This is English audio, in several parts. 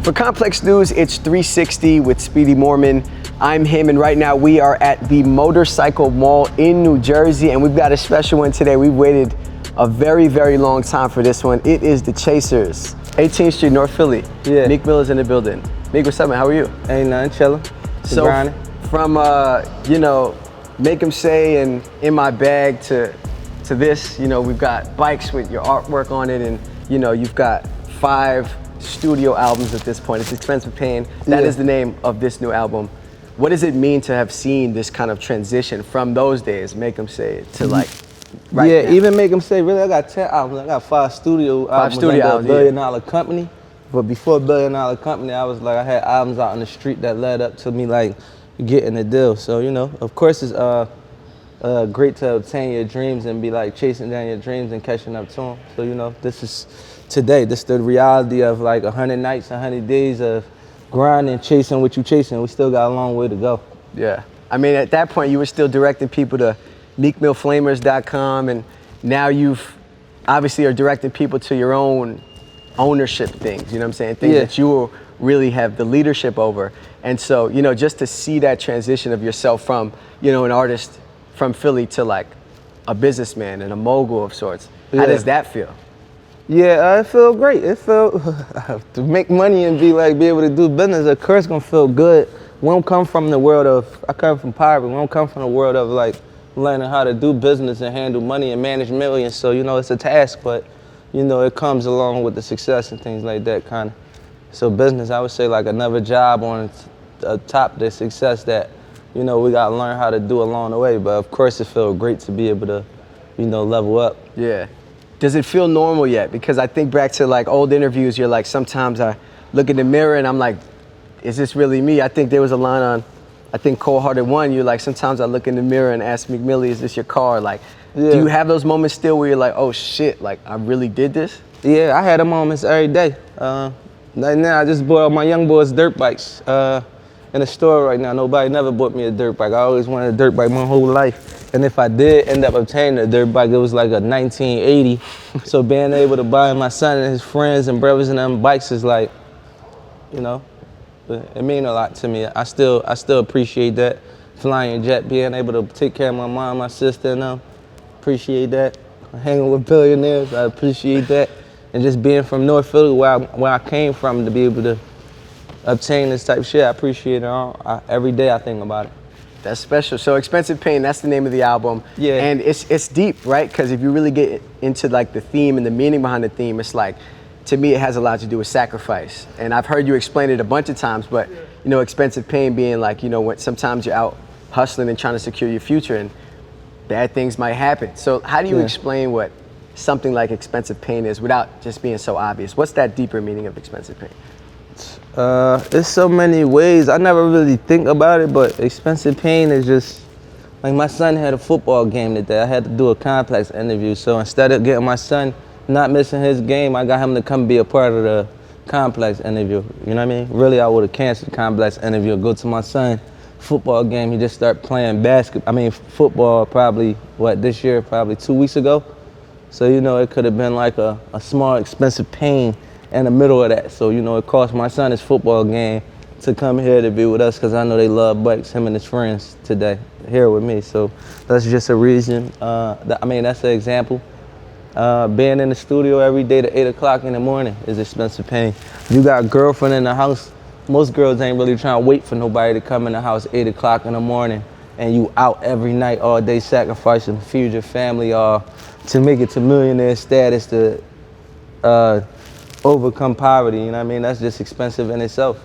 For Complex News, it's 360 with Speedy Morman. I'm him, and right now we are at the Motorcycle Mall in New Jersey, and we've got a special one today. We've waited a very, very long time for this one. It is the Chasers, 18th Street, North Philly. Yeah. Meek Miller's in the building. Meek, what's up, man? How are you? Ain't nothing, chillin'. So, grinding. from, you know, Make 'Em Say and In My Bag to this, you know, we've got bikes with your artwork on it, and, you know, you've got 5 studio albums at this point. It's Expensive Pain. That is the name of this new album. What does it mean to have seen this kind of transition from those days, Make 'Em Say, to like right yeah, now? even Make 'Em Say, really, I got 10 albums. I got 5 studio albums. Studio albums, $1 billion company. But before $1 billion company, I was like, I had albums out on the street that led up to me like getting a deal. So, you know, of course it's great to obtain your dreams and be like chasing down your dreams and catching up to them. So, you know, this is today. This is the reality of like 100 nights, 100 days of grinding, chasing what you chasing. We still got a long way to go. Yeah. I mean, at that point, you were still directing people to meekmillflamers.com, and now you've obviously are directing people to your own ownership things, you know what I'm saying? Things that you will really have the leadership over. And so, you know, just to see that transition of yourself from, you know, an artist from Philly to like a businessman and a mogul of sorts. How does that feel? Yeah, it felt great. It felt to make money and be able to do business. Of course, gonna feel good. We don't come from the world of. I come from poverty. We don't come from the world of like learning how to do business and handle money and manage millions. So you know, it's a task, but you know, it comes along with the success and things like that, kind of. So business, I would say, like another job on top of the success that you know we gotta learn how to do along the way. But of course, it feels great to be able to, you know, level up. Yeah. Does it feel normal yet? Because I think back to like old interviews, you're like, sometimes I look in the mirror and I'm like, is this really me? I think there was a line on, I think Cold Hearted 1, you're like, sometimes I look in the mirror and ask Meek Millie, is this your car? Like, do you have those moments still where you're like, oh shit, like I really did this? Yeah, I had the moments every day. Right now, I just bought my young boys dirt bikes in the store right now. Nobody never bought me a dirt bike. I always wanted a dirt bike my whole life. And if I did end up obtaining a dirt bike, it was like a 1980. So being able to buy my son and his friends and brothers and them bikes is like, you know, it means a lot to me. I still appreciate that. Flying a jet, being able to take care of my mom, my sister and them, appreciate that. Hanging with billionaires, I appreciate that. And just being from North Philly, where I came from, to be able to obtain this type of shit, I appreciate it. Every day I think about it. That's special. So Expensive Pain, that's the name of the album. Yeah. And it's deep, right? Because if you really get into like the theme and the meaning behind the theme, it's like, to me, it has a lot to do with sacrifice. And I've heard you explain it a bunch of times, but you know, Expensive Pain being like, you know, when sometimes you're out hustling and trying to secure your future and bad things might happen. So how do you explain what something like Expensive Pain is without just being so obvious? What's that deeper meaning of Expensive Pain? There's so many ways. I never really think about it, but Expensive Pain is just, like my son had a football game today. I had to do a Complex interview. So instead of getting my son not missing his game, I got him to come be a part of the Complex interview. You know what I mean? Really, I would have canceled the Complex interview, go to my son football game. He just started playing football probably, this year, probably 2 weeks ago. So, you know, it could have been like a small Expensive Pain in the middle of that. So, you know, it cost my son his football game to come here to be with us because I know they love bikes, him and his friends today, here with me. So that's just a reason. That's an example. Being in the studio every day to 8 o'clock in the morning is Expensive Pain. You got a girlfriend in the house, most girls ain't really trying to wait for nobody to come in the house 8 o'clock in the morning and you out every night, all day sacrificing to feed your family or to make it to millionaire status to overcome poverty, you know what I mean? That's just expensive in itself.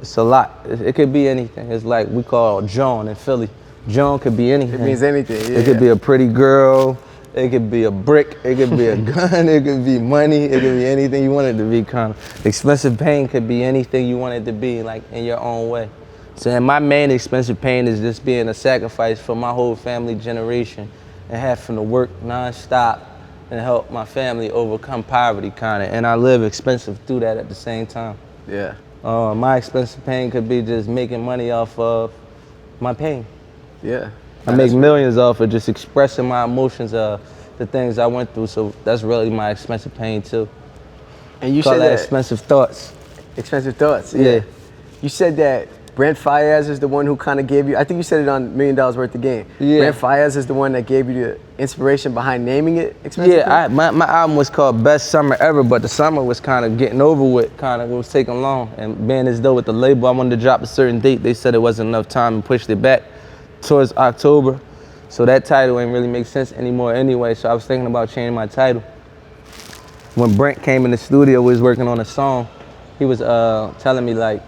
It's a lot. It could be anything. It's like we call John in Philly. John could be anything. It means anything, yeah. It could be a pretty girl. It could be a brick. It could be a gun. It could be money. It could be anything you want it to be, kind of. Expensive Pain could be anything you want it to be, like in your own way. So and my main expensive pain is just being a sacrifice for my whole family generation and having to work nonstop and help my family overcome poverty, kind of. And I live expensive through that at the same time. Yeah. My expensive pain could be just making money off of my pain. Yeah. I make millions off of just expressing my emotions, the things I went through. So that's really my expensive pain too. And you Call said that that expensive thoughts. Expensive Thoughts. Yeah. You said that Brent Fayez is the one who kind of gave you, I think you said it on $1 Million Worth of Game. Yeah. Brent Fayez is the one that gave you the inspiration behind naming it Expensive Yeah, Thoughts? my album was called Best Summer Ever, but the summer was kind of getting over with, it was taking long. And being as though with the label, I wanted to drop a certain date. They said it wasn't enough time and pushed it back towards October. So that title ain't really make sense anymore anyway, so I was thinking about changing my title. When Brent came in the studio, we was working on a song. He was telling me like,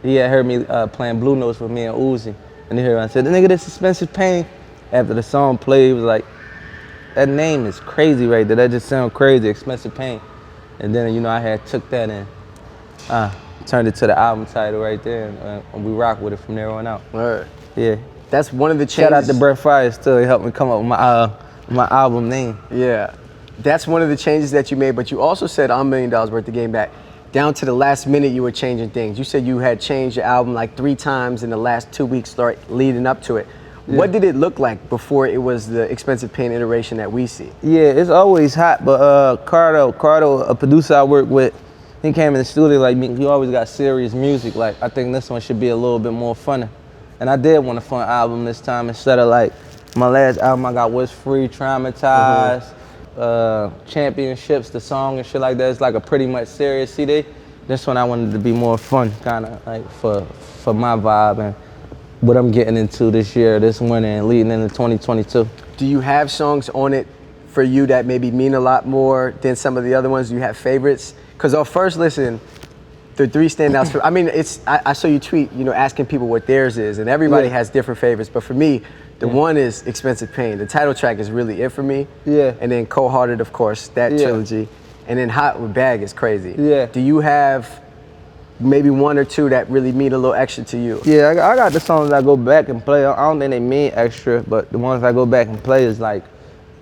he had heard me playing Blue Notes with me and Uzi. And he heard I said, the nigga, this Expensive Pain. After the song played, he was like, that name is crazy right there. That just sounds crazy, Expensive Pain. And then, you know, I had took that and turned it to the album title right there. And we rock with it from there on out. Word. Yeah. That's one of the changes. Shout out to Brent Fayez too. He helped me come up with my album name. Yeah. That's one of the changes that you made, but you also said on $1 Million Worth of Game back, down to the last minute you were changing things. You said you had changed your album like 3 times in the last 2 weeks leading up to it. Yeah. What did it look like before it was the Expensive Pain iteration that we see? Yeah, it's always hot, but Cardo, a producer I work with, he came in the studio like me. He always got serious music. Like, I think this one should be a little bit more funny. And I did want a fun album this time instead of like my last album I got was Free, Traumatized, Championships, the song and shit like that. It's like a pretty much serious CD. This one I wanted to be more fun, kind of like for my vibe and what I'm getting into this year, this winter, and leading into 2022. Do you have songs on it for you that maybe mean a lot more than some of the other ones? Do you have favorites? Because on first listen, the 3 standouts. I mean, I saw you tweet, you know, asking people what theirs is, and everybody has different favorites. But for me, the one is Expensive Pain. The title track is really it for me. Yeah. And then Cold-Hearted, of course, that trilogy. And then Hot with Bag is crazy. Yeah. Do you have maybe 1 or 2 that really mean a little extra to you? Yeah, I got the songs I go back and play. I don't think they mean extra, but the ones I go back and play is like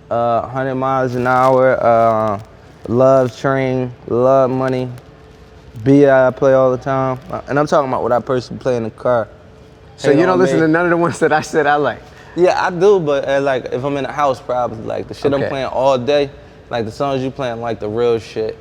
100 Miles an Hour, Love Train, Love Money, I play all the time. And I'm talking about what I personally play in the car. So you don't listen to none of the ones that I said I like? Yeah, I do, but like if I'm in the house, probably like the shit I'm playing all day, like the songs you playing, like the real shit.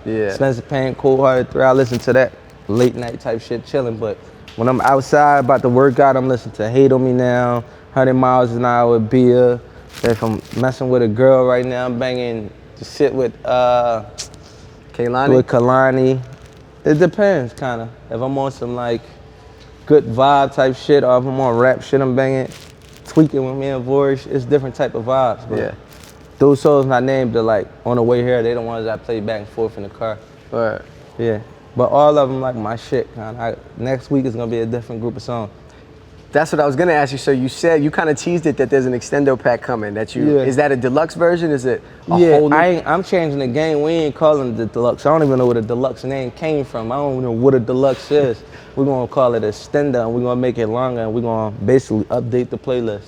Expensive Pain, Cold-Hearted 3, I listen to that late night type shit, chilling. But when I'm outside about to work out, I'm listening to Hate on Me Now, 100 Miles an Hour, Bia. If I'm messing with a girl right now, I'm banging the shit with Kehlani? With Kehlani. It depends, kind of. If I'm on some like good vibe type shit, or if I'm on rap shit, I'm banging, tweaking with me and Vorish. It's different type of vibes. But those songs I named are like on the way here. They the ones I play back and forth in the car. Right. Yeah. But all of them like my shit, kind of. Next week is gonna be a different group of songs. That's what I was gonna ask you. So you said, you kind of teased it that there's an extendo pack coming. Is that a deluxe version? Is it a whole new? I'm changing the game. We ain't calling it the deluxe. I don't even know where the deluxe name came from. I don't know what a deluxe is. We're gonna call it extendo, and we're gonna make it longer, and we're gonna basically update the playlist.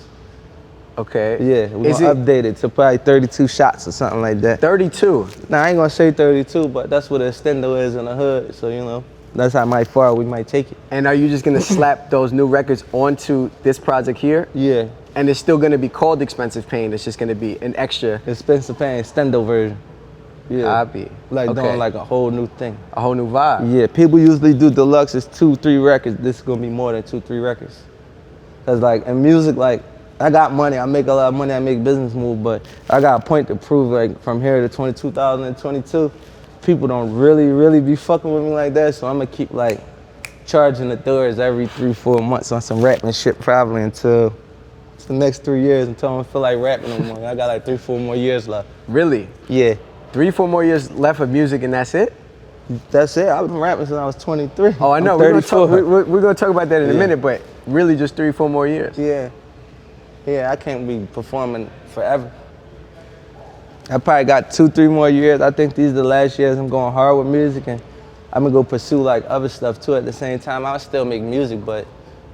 Okay. Yeah, we're gonna update it to probably 32 shots or something like that. 32? Now, I ain't gonna say 32, but that's what an extendo is in the hood, so you know. That's how far we might take it. And are you just gonna slap those new records onto this project here? Yeah. And it's still gonna be called Expensive Pain, it's just gonna be an extra... Expensive Pain, extendo version. Yeah. Copy. Like doing like a whole new thing. A whole new vibe. Yeah, people usually do deluxe, it's 2-3 records. This is gonna be more than 2-3 records. Cause like, in music, like, I got money, I make a lot of money, I make business moves, but I got a point to prove, like, from here to 2022, people don't really be fucking with me like that, so I'm gonna keep like charging the doors every 3-4 months on some rapping shit, probably until the next 3 years, until I don't feel like rapping no more. I got like 3-4 more years left. Really? Yeah. 3-4 more years left of music and that's it? That's it. I've been rapping since I was 23. Oh, I know. We're gonna talk about that in a minute, but really just 3-4 more years. Yeah. Yeah, I can't be performing forever. I probably got 2-3 more years. I think these are the last years I'm going hard with music, and I'm gonna go pursue like other stuff too at the same time. I'll still make music, but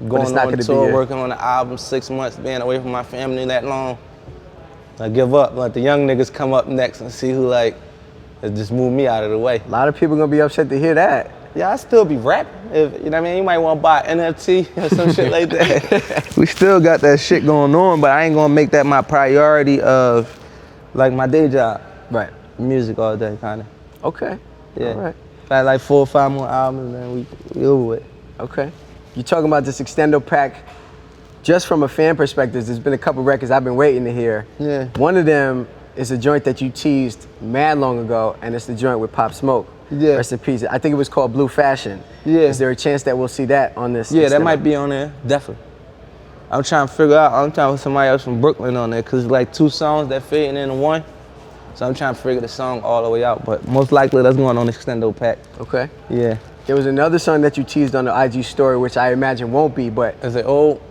going on tour, working on an album, 6 months, being away from my family that long, I give up. Let the young niggas come up next and see who like just move me out of the way. A lot of people gonna be upset to hear that. Yeah, I still be rapping. If, you know what I mean? You might want to buy an NFT or some shit like that. We still got that shit going on, but I ain't gonna make that my priority of like my day job. Right. Music all day, kind of. Okay. Yeah. All right. Got like 4 or 5 more albums, and we over with. Okay. You're talking about this extendo pack. Just from a fan perspective, there's been a couple records I've been waiting to hear. Yeah. One of them is a joint that you teased mad long ago, and it's the joint with Pop Smoke. Yeah. Rest in peace. I think it was called Blue Fashion. Yeah. Is there a chance that we'll see that on this? Yeah, that extendo? might be on there, definitely. I'm trying to figure out, I'm trying to put somebody else from Brooklyn on there, cause it's like 2 songs that fit into one. So I'm trying to figure the song all the way out, but most likely that's going on the extendo pack. Okay. Yeah. There was another song that you teased on the IG story, which I imagine won't be, but Is it old?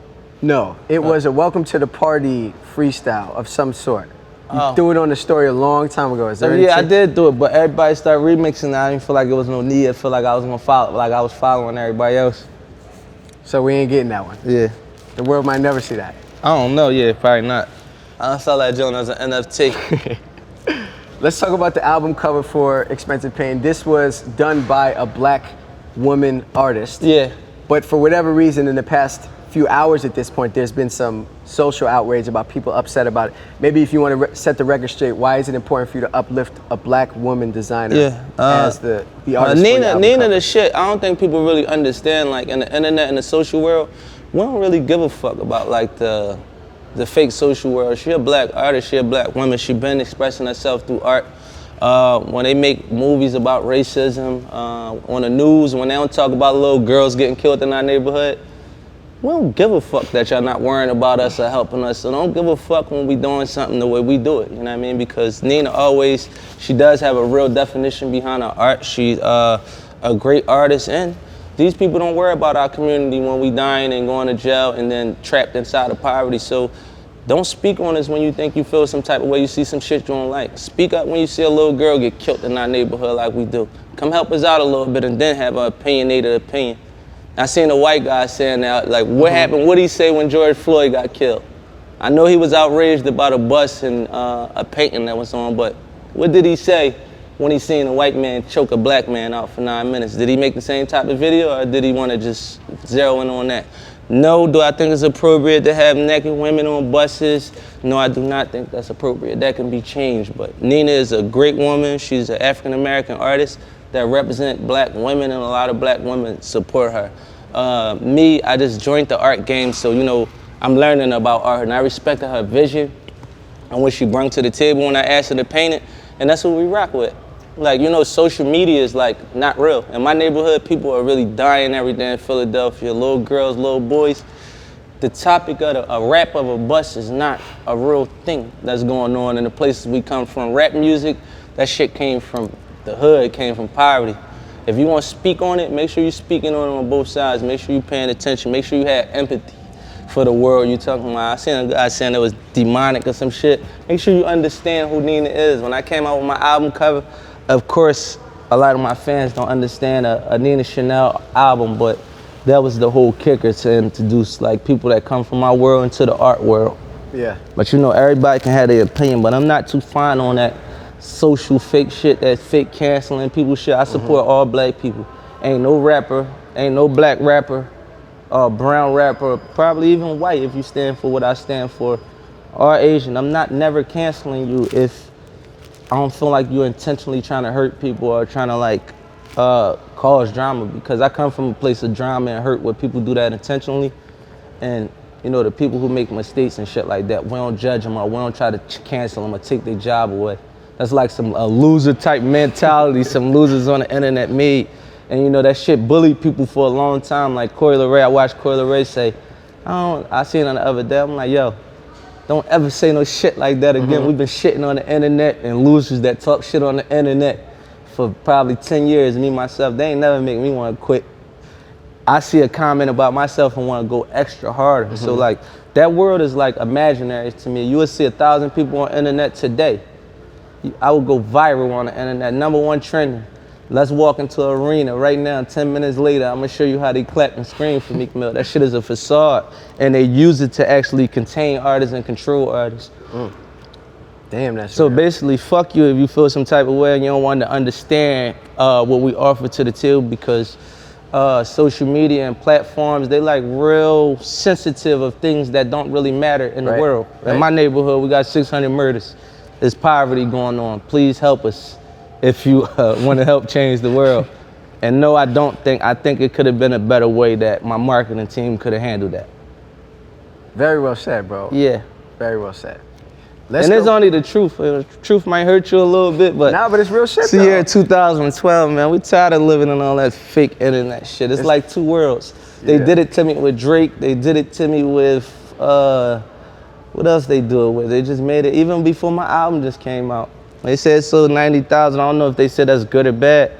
no, it was a Welcome to the Party freestyle of some sort. You Oh. threw it on the story a long time ago. Is there Yeah, I anything- did do it, but everybody started remixing it. I didn't feel like it was no need. I feel like I was gonna follow, like I was following everybody else. So we ain't getting that one. Yeah. The world might never see that. I don't know, yeah, probably not. I saw that joint as an NFT. Let's talk about the album cover for Expensive Pain. This was done by a black woman artist. Yeah. But for whatever reason, in the past few hours at this point, there's been some social outrage about people upset about it. Maybe if you want to set the record straight, why is it important for you to uplift a black woman designer as the artist for your album Nina cover? the shit. I don't think people really understand, like in the internet and the social world, we don't really give a fuck about like the fake social world. She a black artist, she a black woman. She been expressing herself through art. When they make movies about racism, on the news, when they don't talk about little girls getting killed in our neighborhood, we don't give a fuck that y'all not worrying about us or helping us. So don't give a fuck when we doing something the way we do it, you know what I mean? Because Nina always, she does have a real definition behind her art. She's a great artist, and these people don't worry about our community when we dying and going to jail and then trapped inside of poverty. So don't speak on us when you think you feel some type of way, you see some shit you don't like. Speak up when you see a little girl get killed in our neighborhood like we do. Come help us out a little bit and then have an opinionated opinion. I seen a white guy saying that, like, what happened, what did he say when George Floyd got killed? I know he was outraged about a bus and a painting that was on, but what did he say when he seen a white man choke a black man out for 9 minutes? Did he make the same type of video, or did he want to just zero in on that? No, do I think it's appropriate to have naked women on buses? No, I do not think that's appropriate. That can be changed, but Nina is a great woman. She's an African-American artist that represent black women, and a lot of black women support her. Me, I just joined the art game, so you know, I'm learning about art, and I respected her vision and what she brought to the table when I asked her to paint it, and that's what we rock with. Like, you know, social media is like not real. In my neighborhood, people are really dying every day in Philadelphia, little girls, little boys. The topic of a rap of a bus is not a real thing that's going on in the places we come from. Rap music, that shit came from the hood, came from poverty. If you want to speak on it, make sure you're speaking on it on both sides. Make sure you're paying attention. Make sure you have empathy for the world you're talking about. I seen a guy saying it was demonic or some shit. Make sure you understand who Nina is. When I came out with my album cover, of course, a lot of my fans don't understand a Nina Chanel album, but that was the whole kicker, to introduce like people that come from our world into the art world. Yeah. But you know, everybody can have their opinion, but I'm not too fine on that social fake shit, that fake canceling people shit. I support all black people. Ain't no rapper, ain't no black rapper, brown rapper, probably even white if you stand for what I stand for, or Asian. I'm not never canceling you if I don't feel like you're intentionally trying to hurt people or trying to like cause drama, because I come from a place of drama and hurt where people do that intentionally. And you know, the people who make mistakes and shit like that, we don't judge them or we don't try to cancel them or take their job away. That's like some loser type mentality some losers on the internet made. And you know, that shit bullied people for a long time. Like Corey LeRae, I watched Corey LeRae say, I seen it the other day, I'm like, yo, don't ever say no shit like that again. We've been shitting on the internet and losers that talk shit on the internet for probably 10 years, me, myself, they ain't never make me want to quit. I see a comment about myself and want to go extra harder. So like, that world is like imaginary to me. You would see 1,000 people on the internet today. I would go viral on the internet, #1 trending. Let's walk into an arena right now, 10 minutes later, I'm gonna show you how they clap and scream for Meek Mill. That shit is a facade, and they use it to actually contain artists and control artists. Damn, that's So real. basically, fuck you if you feel some type of way and you don't want to understand what we offer to the table, because social media and platforms, they like real sensitive of things that don't really matter in the world. In my neighborhood, we got 600 murders. There's poverty going on. Please help us if you want to help change the world. And no, I don't think, I think it could have been a better way that my marketing team could have handled that. Very well said, bro. Yeah. Very well said. And it's only the truth. The truth might hurt you a little bit, but nah, but it's real shit. See, year 2012, man, we tired of living in all that fake internet shit. It's like two worlds. They did it to me with Drake. They did it to me with, what else they do it with? They just made it, even before my album just came out. They said sold 90,000. I don't know if they said that's good or bad,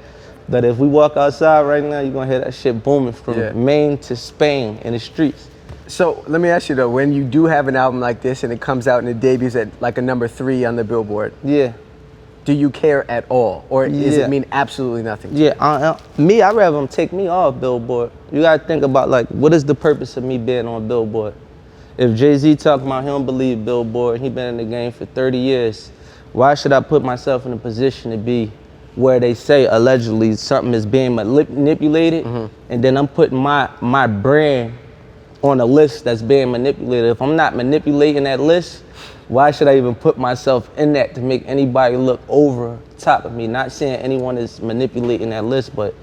but if we walk outside right now, you're gonna hear that shit booming from Maine to Spain in the streets. So let me ask you though, when you do have an album like this and it comes out and it debuts at like a number 3 on the Billboard, do you care at all, or does it mean absolutely nothing? Me, I'd rather them take me off Billboard. You gotta think about like, what is the purpose of me being on Billboard? If Jay-Z talking about he don't believe Billboard, he been in the game for 30 years, why should I put myself in a position to be where they say allegedly something is being manipulated, and then I'm putting my brand on a list that's being manipulated? If I'm not manipulating that list, why should I even put myself in that to make anybody look over top of me? Not saying anyone is manipulating that list, but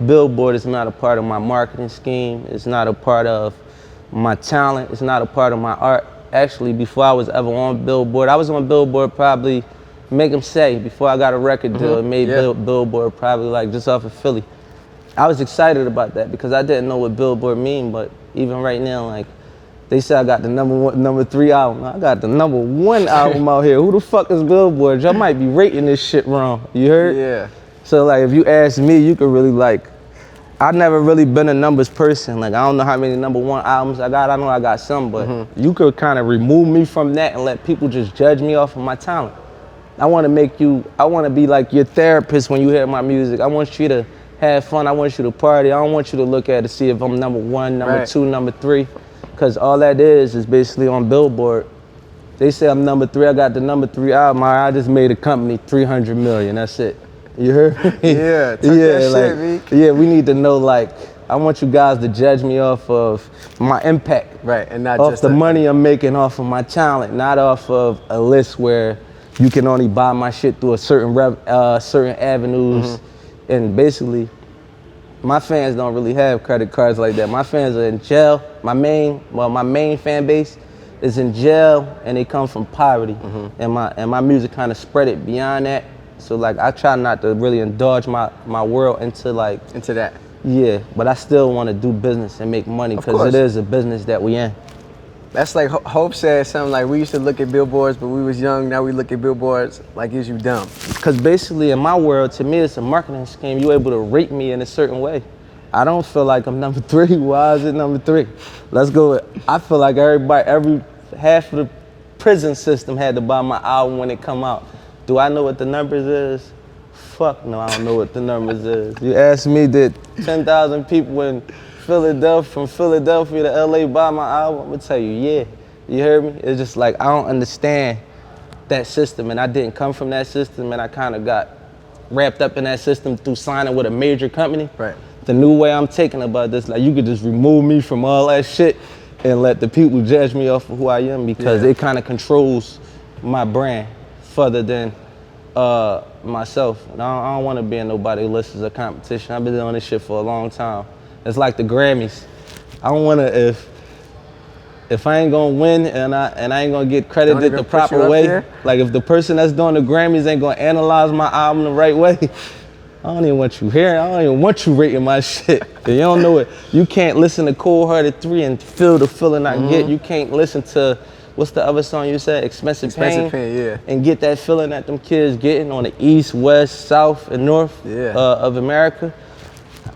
Billboard is not a part of my marketing scheme. It's not a part of my talent. It's not a part of my art. Actually, before I was ever on Billboard, I was on Billboard probably, make them say, before I got a record deal, it made Billboard probably like just off of Philly. I was excited about that because I didn't know what Billboard mean, but even right now, like, they say I got the number 3 album. I got the number 1 album out here. Who the fuck is Billboard? Y'all might be rating this shit wrong. You heard? Yeah. So like, if you ask me, you could really like, I've never really been a numbers person. Like, I don't know how many number 1 albums I got. I know I got some, but you could kind of remove me from that and let people just judge me off of my talent. I want to be like your therapist when you hear my music. I want you to have fun. I want you to party. I don't want you to look at it to see if I'm number 1, number 2, number 3. Because all that is basically on Billboard. They say I'm number 3. I got the number 3 album. I just made a company 300 million. That's it. You heard? Yeah, that shit, Meek. Yeah, we need to know, like, I want you guys to judge me off of my impact. Right, and not off just the money I'm making off of my talent, not off of a list where you can only buy my shit through a certain avenues. And basically, my fans don't really have credit cards like that. My fans are in jail. My main fan base is in jail, and they come from poverty. And my music kind of spread it beyond that. So like, I try not to really indulge my world into that. Yeah, but I still want to do business and make money because it is a business that we in. That's like Hope said something like, we used to look at billboards, but we was young. Now we look at billboards like, is you dumb? Because basically in my world, to me, it's a marketing scheme. You're able to rate me in a certain way. I don't feel like I'm number 3. Why is it number 3? Let's go with, I feel like every half of the prison system had to buy my album when it come out. Do I know what the numbers is? Fuck no, I don't know what the numbers is. You ask me, did 10,000 people in from Philadelphia to LA buy my album? I'm gonna tell you, yeah. You heard me? It's just like, I don't understand that system, and I didn't come from that system, and I kind of got wrapped up in that system through signing with a major company. Right. The new way I'm taking about this, like, you could just remove me from all that shit and let the people judge me off of who I am, because it kind of controls my brand further than myself. And I don't want to be in nobody's list as a competition. I've been doing this shit for a long time. It's like the Grammys. I don't want to, if I ain't gonna win and I ain't gonna get credited the proper way, like if the person that's doing the Grammys ain't gonna analyze my album the right way, I don't even want you hearing, I don't even want you rating my shit. You don't know it. You can't listen to Cold Hearted 3 and feel the feeling I get. You can't listen to, what's the other song you said? Expensive Pain, yeah. And get that feeling that them kids getting on the east, west, south, and north of America.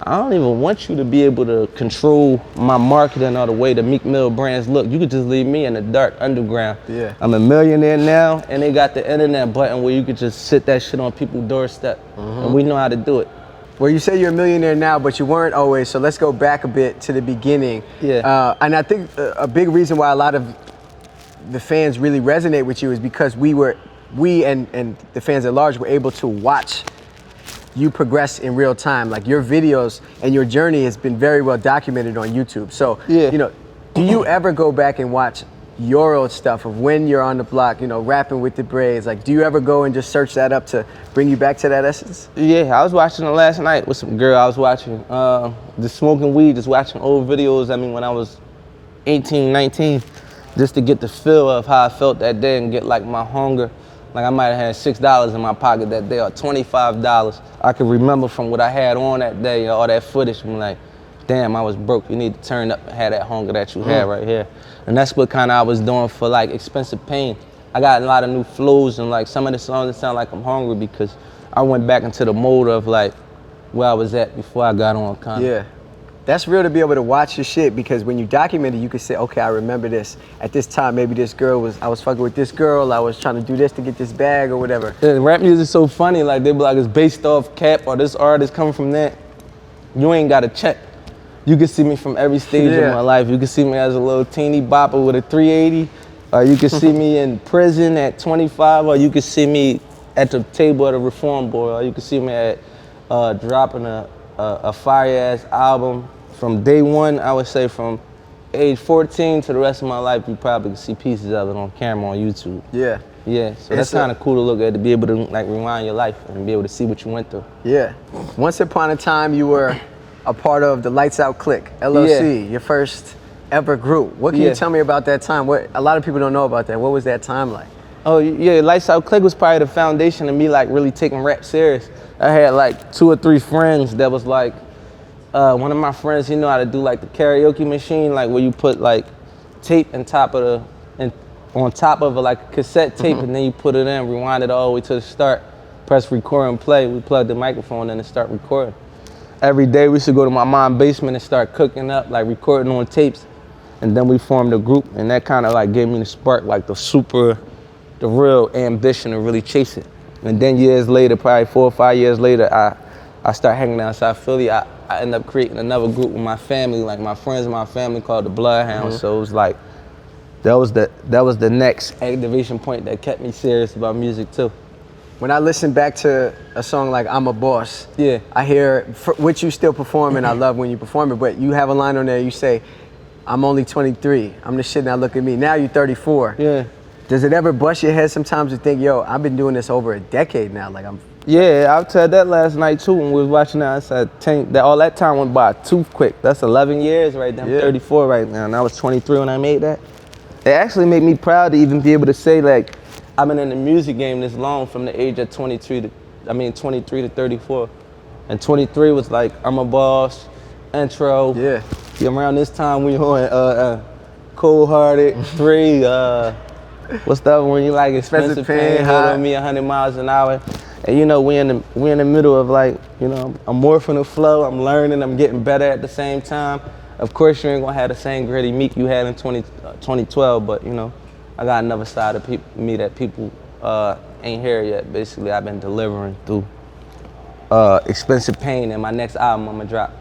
I don't even want you to be able to control my marketing or the way the Meek Mill brands look. You could just leave me in the dark underground. Yeah. I'm a millionaire now, and they got the internet button where you could just sit that shit on people's doorstep, and we know how to do it. Well, you say you're a millionaire now, but you weren't always, so let's go back a bit to the beginning. Yeah. And I think a big reason why a lot of the fans really resonate with you is because we and the fans at large were able to watch you progress in real time. Like, your videos and your journey has been very well documented on YouTube. So, you know, do you ever go back and watch your old stuff of when you're on the block, you know, rapping with the braids? Like, do you ever go and just search that up to bring you back to that essence? Yeah, I was watching it last night with some girl. I was watching just smoking weed, just watching old videos. I mean, when I was 18, 19, just to get the feel of how I felt that day and get like my hunger. Like I might have had $6 in my pocket that day or $25. I could remember from what I had on that day, all that footage. I'm like, damn, I was broke. You need to turn up and have that hunger that you had right here. And that's what kind of I was doing for like Expensive Pain. I got a lot of new flows and like some of the songs that sound like I'm hungry because I went back into the mode of like where I was at before I got on kind of. Yeah. That's real to be able to watch your shit because when you document it, you can say, okay, I remember this. At this time, maybe this girl I was fucking with this girl, I was trying to do this to get this bag or whatever. Yeah, rap music's so funny, like they be like, it's based off Cap or this artist coming from that. You ain't got to check. You can see me from every stage of my life. You can see me as a little teeny bopper with a 380, or you can see me in prison at 25, or you can see me at the table of the Reform Board, or you can see me at dropping a fire-ass album from day one. I would say from age 14 to the rest of my life, you probably can see pieces of it on camera on YouTube. Yeah. Yeah, so that's kind of cool to look at, to be able to like rewind your life and be able to see what you went through. Yeah. Once upon a time, you were a part of the Lights Out Clique, LLC, your first ever group. What can you tell me about that time? What a lot of people don't know about that. What was that time like? Oh yeah, Lights Out Clique was probably the foundation of me like really taking rap serious. I had like 2 or 3 friends that was like, one of my friends, he knew how to do like the karaoke machine, like where you put like tape on top of like a cassette tape, and then you put it in, rewind it all the way to the start, press record and play. We plugged the microphone in and start recording. Every day we should go to my mom's basement and start cooking up, like recording on tapes. And then we formed a group, and that kind of like gave me the spark, like the real ambition to really chase it. And then years later, probably 4 or 5 years later, I start hanging outside Philly. I ended up creating another group with my family, like my friends and my family, called the Bloodhounds. So it was like, that was the next activation point that kept me serious about music too. When I listen back to a song like I'm a Boss, I hear which you still perform, and I love when you perform it, but you have a line on there, you say, I'm only 23, I'm the shit, now look at me. Now you're 34. Yeah. Does it ever bust your head sometimes to think, yo, I've been doing this over a decade now, like I'm... Yeah, I said that last night too when we was watching that. I said, that all that time went by too quick. That's 11 years right there. I'm 34 right now, and I was 23 when I made that. It actually made me proud to even be able to say, like, I've been in the music game this long, from the age of 23 to 34. And 23 was like, I'm a Boss, intro. Yeah. Around this time we on Cold Hearted, 3, what's the other one you like? Expensive Pain, Hit on Me 100 miles an hour. And you know, we in the middle of like, you know, I'm morphing the flow, I'm learning, I'm getting better at the same time. Of course, you ain't gonna have the same gritty Meek you had in 2012, but you know, I got another side of me that people ain't here yet. Basically, I've been delivering through Expensive Pain, and my next album I'm gonna drop.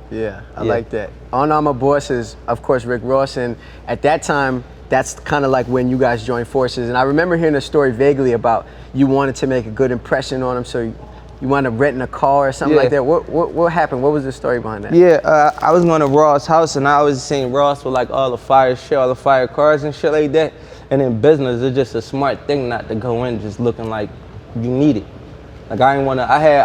Yeah, I like that. On I'm a Boss is, of course, Rick Ross, and at that time, that's kind of like when you guys joined forces. And I remember hearing a story vaguely about you wanted to make a good impression on him, so you wound up renting a car or something like that. What happened? What was the story behind that? Yeah, I was going to Ross' house, and I always seen Ross with like all the fire shit, all the fire cars and shit like that. And in business, it's just a smart thing not to go in just looking like you need it. Like I didn't want to. I had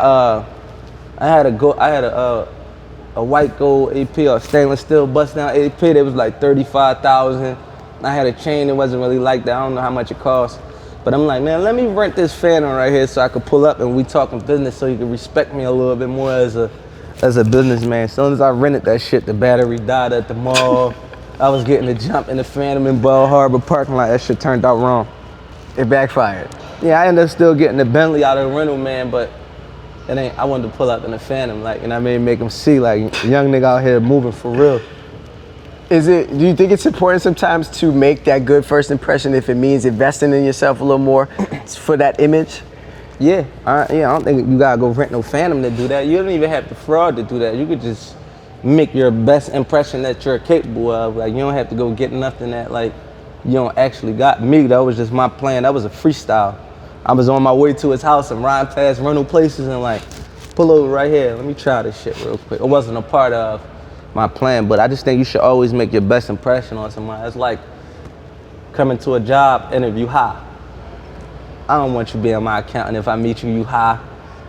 a white gold AP or stainless steel bust down AP that was like 35,000. I had a chain that wasn't really like that. I don't know how much it cost. But I'm like, man, let me rent this Phantom right here so I could pull up and we talking business so you can respect me a little bit more as a businessman. As soon as I rented that shit, the battery died at the mall. I was getting the jump in the Phantom in Bell Harbor parking lot. That shit turned out wrong. It backfired. Yeah, I ended up still getting the Bentley out of the rental, man, but I wanted to pull up in the Phantom, like, and I mean, make them see, like, young nigga out here moving for real. Do you think it's important sometimes to make that good first impression if it means investing in yourself a little more for that image? Yeah, I don't think you gotta go rent no Phantom to do that. You don't even have to fraud to do that. You could just make your best impression that you're capable of. Like, you don't have to go get nothing that, like, you don't actually got. Me, that was just my plan. That was a freestyle. I was on my way to his house and riding past rental places and like, pull over right here. Let me try this shit real quick. It wasn't a part of my plan, but I just think you should always make your best impression on somebody. It's like coming to a job interview high. I don't want you being my accountant if I meet you, you high.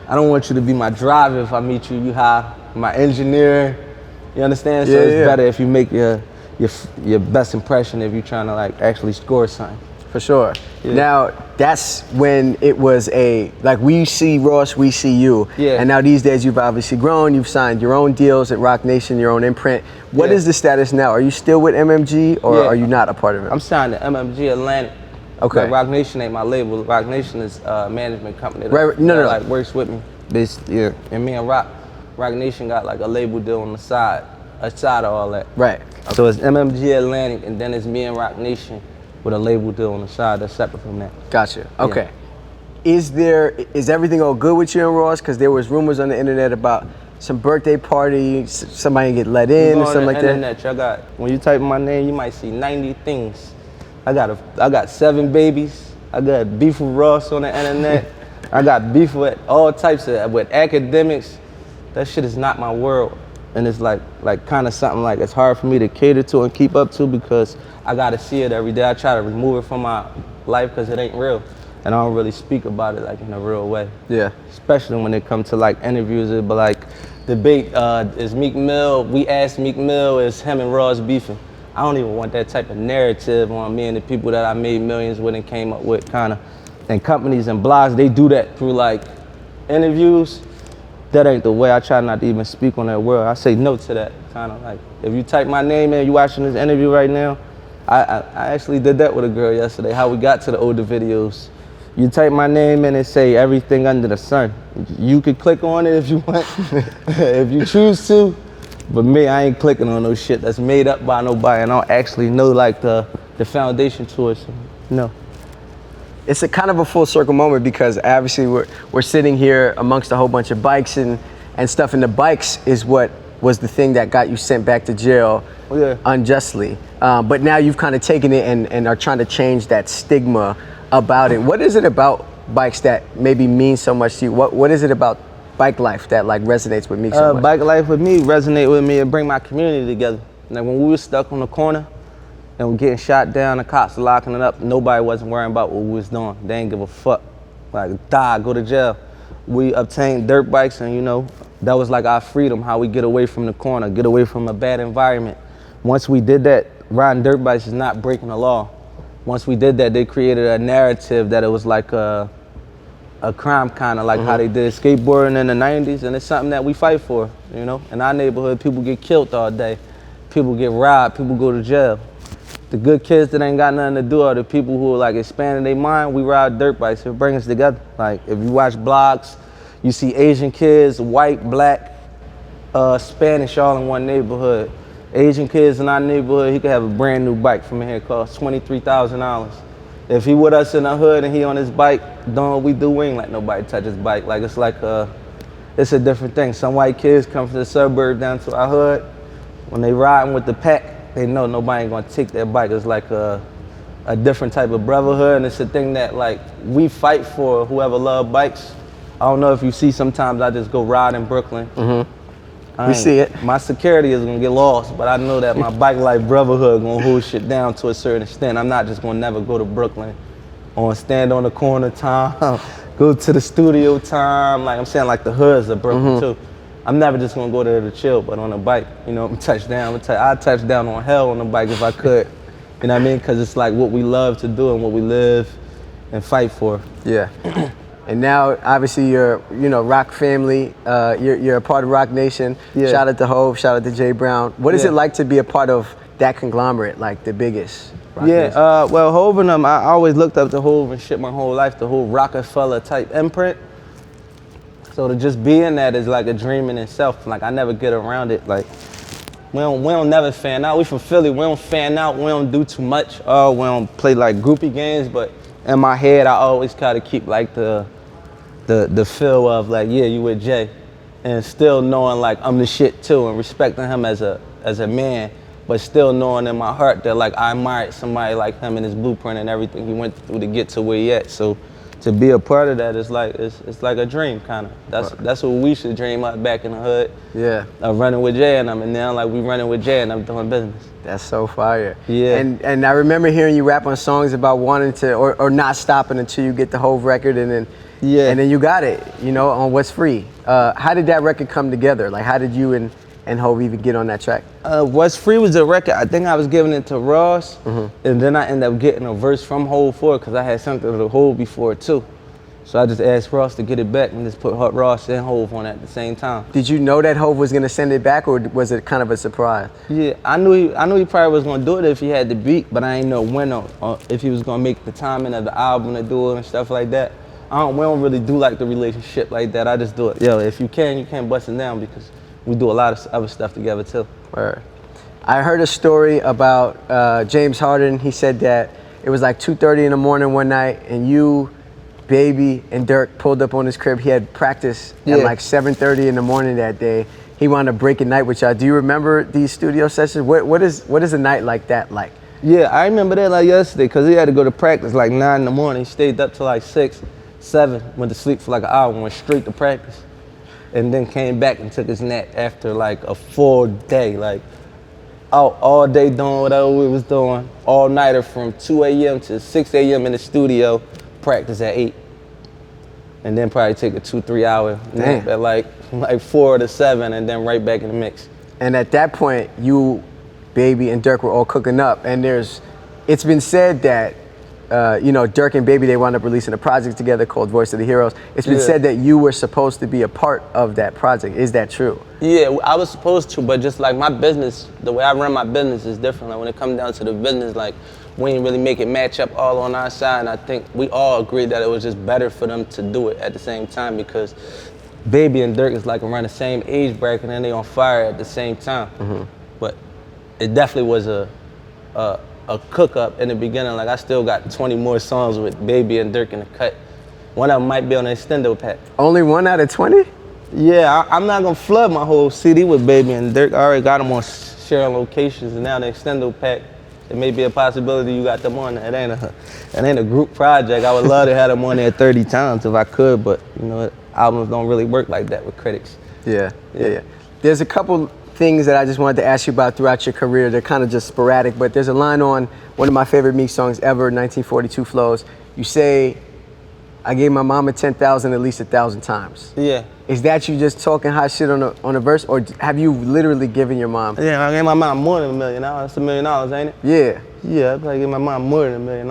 I don't want you to be my driver if I meet you, you high. My engineer, you understand? So it's better if you make your best impression if you're trying to like actually score something. For sure. Yeah. Now, that's when it was like we see Ross, we see you. Yeah. And now these days you've obviously grown, you've signed your own deals at Roc Nation, your own imprint. What is the status now? Are you still with MMG or are you not a part of it? I'm signed to MMG Atlantic. Okay. Like Roc Nation ain't my label. Roc Nation is a management company that, No. like works with me. And me and Roc Nation got like a label deal on the side of all that. Right. Okay. So it's MMG Atlantic and then it's me and Roc Nation with a label deal on the side that's separate from that. Gotcha. Okay. Yeah. Is everything all good with you and Ross? Because there was rumors on the internet about some birthday party, somebody get let in or something like that. When you type my name, you might see 90 things. I got 7 babies. I got beef with Ross on the internet. I got beef with all types with academics. That shit is not my world. And it's like kind of something like it's hard for me to cater to and keep up to because I gotta see it every day. I try to remove it from my life because it ain't real. And I don't really speak about it like in a real way. Yeah. Especially when it comes to like interviews, but like debate, is Meek Mill, we asked Meek Mill, is him and Ross beefing? I don't even want that type of narrative on me and the people that I made millions with and came up with kind of. And companies and blogs, they do that through like interviews. That ain't the way. I try not to even speak on that word. I say no to that. Kind of like, if you type my name in, you watching this interview right now, I actually did that with a girl yesterday, how we got to the older videos. You type my name in and say everything under the sun. You could click on it if you want, if you choose to. But me, I ain't clicking on no shit that's made up by nobody and I don't actually know like the foundation to it, so no. It's a kind of a full circle moment because obviously we're sitting here amongst a whole bunch of bikes and stuff, and the bikes is what was the thing that got you sent back to jail unjustly. But now you've kind of taken it and are trying to change that stigma about it. What is it about bikes that maybe means so much to you? What is it about bike life that like resonates with me so much? Bike life with me resonate with me and bring my community together. Like when we were stuck on the corner, and we're getting shot down, the cops locking it up. Nobody wasn't worrying about what we was doing. They ain't give a fuck. Like, die, go to jail. We obtained dirt bikes and, you know, that was like our freedom, how we get away from the corner, get away from a bad environment. Once we did that, riding dirt bikes is not breaking the law. Once we did that, they created a narrative that it was like a crime, kind of like how they did skateboarding in the 90s, and it's something that we fight for, you know? In our neighborhood, people get killed all day. People get robbed, people go to jail. The good kids that ain't got nothing to do are the people who are like expanding their mind. We ride dirt bikes, it brings us together. Like if you watch blogs, you see Asian kids, white, black, Spanish all in one neighborhood. Asian kids in our neighborhood, he could have a brand new bike from here, cost $23,000. If he with us in the hood and he on his bike, doing what we do, we ain't let nobody touch his bike. Like it's a different thing. Some white kids come from the suburb down to our hood. When they riding with the pack, they know nobody ain't gonna take their bike. It's like a different type of brotherhood, and it's a thing that like we fight for. Whoever love bikes. I don't know if you see, sometimes I just go ride in Brooklyn. We see it. My security is gonna get lost, but I know that my bike life brotherhood gonna hold shit down to a certain extent. I'm not just gonna never go to Brooklyn or stand on the corner time, go to the studio time. Like I'm saying, like the hoods of Brooklyn too. I'm never just gonna go there to chill, but on a bike, you know, touch down. I'd touch down on hell on the bike if I could. You know what I mean? Because it's like what we love to do and what we live and fight for. Yeah. And now, obviously, you're, you know, Roc family. You're a part of Roc Nation. Yeah. Shout out to Hov. Shout out to Jay Brown. What is it like to be a part of that conglomerate, like the biggest? Roc Nation? Well, Hov and them, I always looked up to Hov and shit my whole life. The whole Rockefeller type imprint. So to just be in that is like a dream in itself. Like I never get around it. Like we don't never fan out. We from Philly. We don't fan out. We don't do too much. We don't play like groupie games. But in my head, I always try to keep like the feel of like, yeah, you with Jay, and still knowing like I'm the shit too, and respecting him as a man, but still knowing in my heart that like I admired somebody like him and his blueprint and everything he went through to get to where he at. So to be a part of that is like it's like a dream kind of. That's what we should dream up back in the hood. Yeah. Of running with Jay and them, and now like we running with Jay and I'm doing business. That's so fire. Yeah. And I remember hearing you rap on songs about wanting to or not stopping until you get the whole record, and then you got it, you know, on What's Free. How did that record come together? Like, how did you and Hov even get on that track? What's Free was a record. I think I was giving it to Ross, and then I ended up getting a verse from Hov for it because I had something to Hov before too. So I just asked Ross to get it back and just put Ross and Hov on at the same time. Did you know that Hov was gonna send it back, or was it kind of a surprise? Yeah, I knew he probably was gonna do it if he had the beat, but I didn't know when or if he was gonna make the timing of the album to do it and stuff like that. We don't really do like the relationship like that. I just do it. Yo, if you can bust it down because we do a lot of other stuff together too. Word. I heard a story about James Harden. He said that it was like 2:30 in the morning one night, and you, Baby, and Durk pulled up on his crib. He had practice at like 7:30 in the morning that day. He wound up breaking night with y'all. Do you remember these studio sessions? What is a night like that like? Yeah, I remember that like yesterday because he had to go to practice like 9 in the morning. He stayed up till like 6, 7, went to sleep for like an hour, went straight to practice. And then came back and took his nap after like a full day, like out all day doing whatever we was doing, all nighter from 2 a.m. to 6 a.m. in the studio, practice at 8. And then probably take a 2-3 hour nap at like 4 to 7 and then right back in the mix. And at that point, you, Baby, and Durk were all cooking up. And it's been said that, Durk and Baby, they wound up releasing a project together called Voice of the Heroes. It's been said that you were supposed to be a part of that project. Is that true? Yeah, I was supposed to, but just like my business, the way I run my business is different. Like when it comes down to the business, like we didn't really make it match up all on our side. And I think we all agreed that it was just better for them to do it at the same time because Baby and Durk is like around the same age bracket and they on fire at the same time. But it definitely was a cook up in the beginning. Like I still got 20 more songs with Baby and Durk in the cut. One of them might be on the extendo pack. Only 1 out of 20? Yeah, I'm not gonna flood my whole CD with Baby and Durk. I already got them on sharing locations, and now the extendo pack, it may be a possibility you got them on there. It ain't a group project. I would love to have them on there 30 times if I could, but albums don't really work like that with critics. Yeah. There's a couple things that I just wanted to ask you about throughout your career. They're kind of just sporadic, but there's a line on one of my favorite Meek songs ever, 1942 Flows. You say, I gave my mama 10,000 at least 1,000 times. Yeah. Is that you just talking hot shit on a verse, or have you literally given your mom? Yeah, I gave my mom more than $1 million. That's $1 million, ain't it? Yeah. Yeah, I probably gave my mom more than $1 million.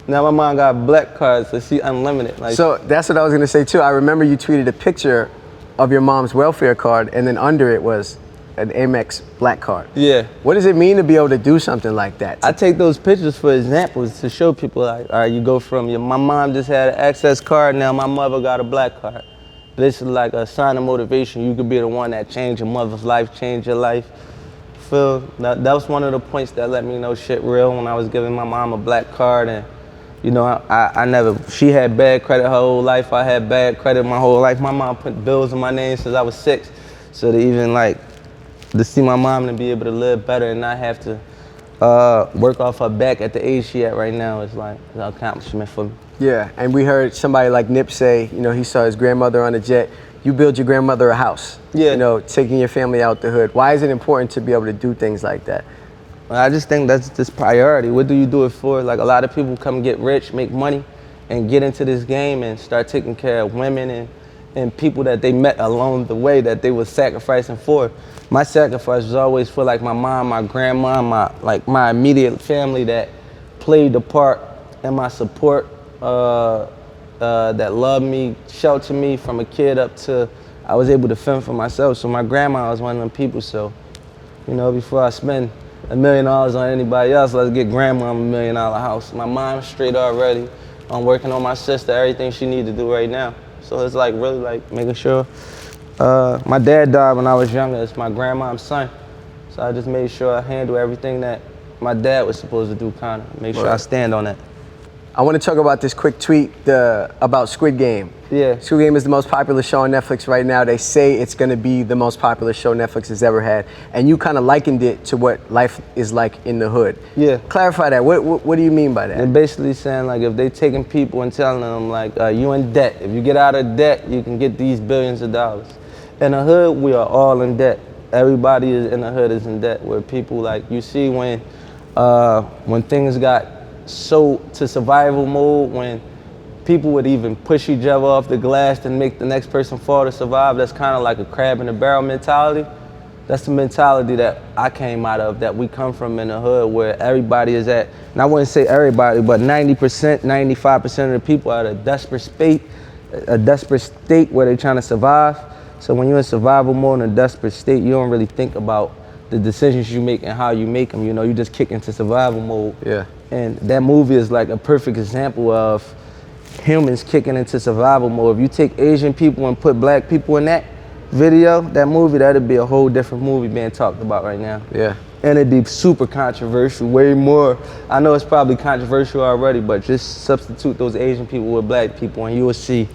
Now my mom got black cards, so she unlimited. Like. So that's what I was gonna say too. I remember you tweeted a picture of your mom's welfare card, and then under it was an AMEX black card. Yeah. What does it mean to be able to do something like that? I take those pictures for examples to show people like, all right, you go from my mom just had an access card, now my mother got a black card. This is like a sign of motivation. You could be the one that changed your mother's life, change your life. Phil, that was one of the points that let me know shit real when I was giving my mom a black card. And she had bad credit her whole life. I had bad credit my whole life. My mom put bills in my name since I was 6. So to even to see my mom and be able to live better and not have to work off her back at the age she at right now is like an accomplishment for me. Yeah, and we heard somebody like Nip say, he saw his grandmother on a jet. You build your grandmother a house. Yeah. Taking your family out the hood. Why is it important to be able to do things like that? I just think that's just priority. What do you do it for? Like a lot of people come get rich, make money, and get into this game and start taking care of women and people that they met along the way that they were sacrificing for. My sacrifice was always for like my mom, my grandma, my immediate family that played the part in my support, that loved me, sheltered me from a kid up to I was able to fend for myself. So my grandma was one of them people. So, before I spend $1 million on anybody else, let's get grandma a $1 million house. My mom's straight already. I'm working on my sister, everything she needs to do right now. So it's like really like making sure. My dad died when I was younger. It's my grandma's son. So I just made sure I handle everything that my dad was supposed to do, kind of. Make sure I stand on that. I want to talk about this quick tweet about Squid Game. Yeah. Squid Game is the most popular show on Netflix right now. They say it's going to be the most popular show Netflix has ever had. And you kind of likened it to what life is like in the hood. Yeah. Clarify that. What do you mean by that? They're basically saying, like, if they taking people and telling them, like, you in debt. If you get out of debt, you can get these billions of dollars. In the hood, we are all in debt. Everybody is in the hood is in debt. Where people, like, you see when things got so to survival mode, when people would even push each other off the glass to make the next person fall to survive, that's kind of like a crab in a barrel mentality. That's the mentality that I came out of, that we come from in the hood, where everybody is at, and I wouldn't say everybody, but 90%, 95% of the people are at a desperate state where they're trying to survive. So when you're in survival mode in a desperate state, you don't really think about the decisions you make and how you make them. You know, you just kick into survival mode. Yeah. And that movie is like a perfect example of humans kicking into survival mode. If you take Asian people and put black people in that video, that movie, that'd be a whole different movie being talked about right now. Yeah. And it'd be super controversial, way more. I know it's probably controversial already, but just substitute those Asian people with black people and you will see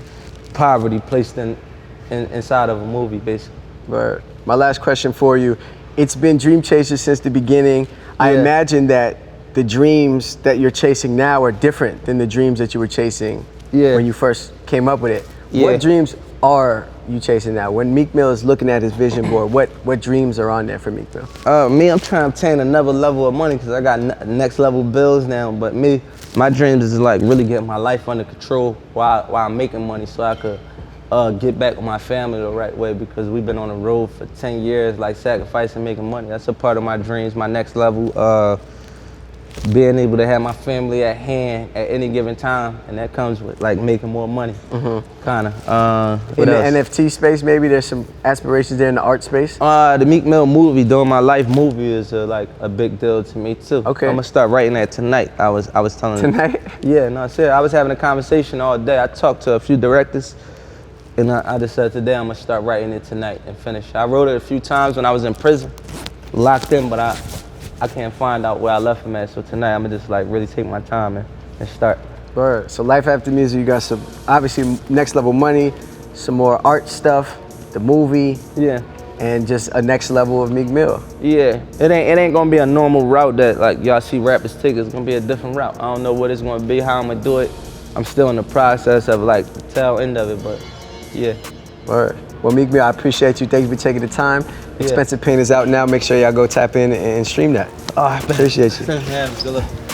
poverty placed inside of a movie, basically. Right. My last question for you. It's been dream chasers since the beginning. I imagine that the dreams that you're chasing now are different than the dreams that you were chasing when you first came up with it. Yeah. What dreams are you chasing now? When Meek Mill is looking at his vision board, what dreams are on there for Meek Mill? Me, I'm trying to obtain another level of money because I got next level bills now. But me, my dreams is like really get my life under control while I'm making money, so I could get back with my family the right way, because we've been on the road for 10 years, like sacrificing, making money. That's a part of my dreams, my next level. Being able to have my family at hand at any given time, and that comes with like making more money, kind of. In the NFT space, maybe there's some aspirations there in the art space. The Meek Mill movie, Doing My Life movie, is like a big deal to me too. Okay. I'm gonna start writing that tonight. I was telling Tonight? Yeah, no, seriously. I was having a conversation all day. I talked to a few directors, and I just said today I'm gonna start writing it tonight and finish. I wrote it a few times when I was in prison, locked in, but I can't find out where I left him at, so tonight I'm gonna just like really take my time and start. Word. So life after music, you got some obviously next level money, some more art stuff, the movie, and just a next level of Meek Mill. Yeah, it ain't gonna be a normal route that like y'all see rappers take. It's gonna be a different route. I don't know what it's gonna be, how I'm gonna do it. I'm still in the process of like the tail end of it, but yeah. Word. Well, Meek Mill, I appreciate you. Thank you for taking the time. Expensive Pain is out now. Make sure y'all go tap in and stream that. Oh, I appreciate you. Yeah, good luck.